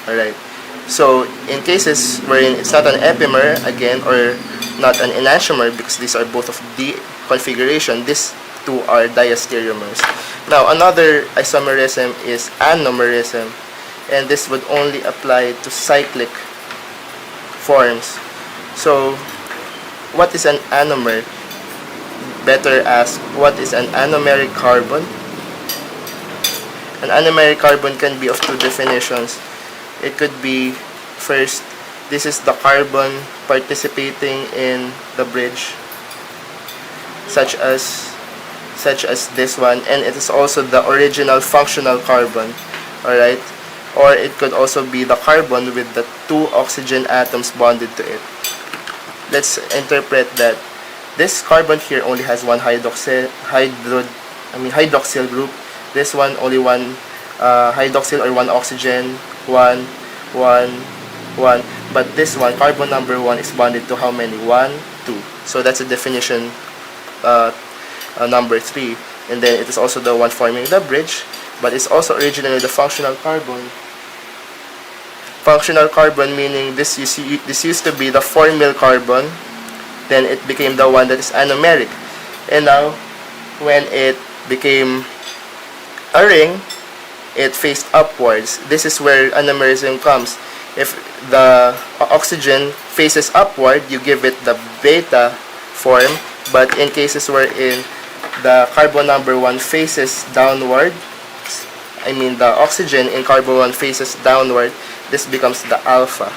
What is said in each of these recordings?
Alright. So in cases wherein it's not an epimer again, or not an enantiomer, because these are both of D configuration, these two are diastereomers. Now another isomerism is anomerism, and this would only apply to cyclic forms. So what is an anomer? Better ask, what is an anomeric carbon? An anomeric carbon can be of two definitions. It could be, first, this is the carbon participating in the bridge, such as this one, and it is also the original functional carbon. Alright? Or it could also be the carbon with the two oxygen atoms bonded to it. Let's interpret that this carbon here only has one hydroxyl group. This one only one hydroxyl or one oxygen, one. But this one, carbon number 1, is bonded to how many? 1, 2. So that's a definition number 3. And then it is also the one forming the bridge, but it's also originally the functional carbon. Functional carbon meaning this used to be the formyl carbon, then it became the one that is anomeric. And now, when it became a ring, it faced upwards. This is where anomerism comes. If the oxygen faces upward, you give it the beta form, but in cases wherein the carbon number 1 faces downward, the oxygen in carbon 1 faces downward, this becomes the alpha.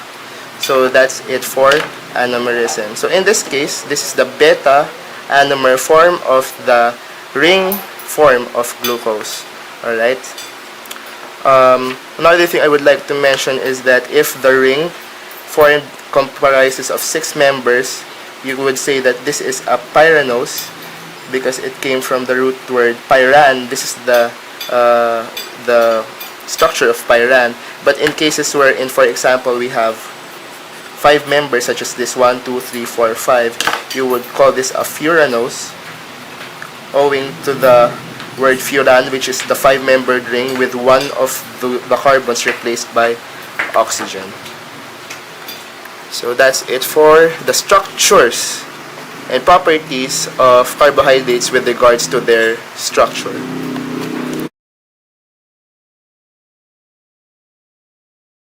So that's it for anomerism. So in this case, this is the beta anomer form of the ring form of glucose. Alright? Another thing I would like to mention is that if the ring formed comprises of 6 members, you would say that this is a pyranose, because it came from the root word pyran. This is the structure of pyran. But in cases wherein, for example, we have 5 members, such as this 1, 2, 3, 4, 5, you would call this a furanose, owing to the word furan, which is the 5-membered ring with one of the carbons replaced by oxygen. So that's it for the structures and properties of carbohydrates with regards to their structure.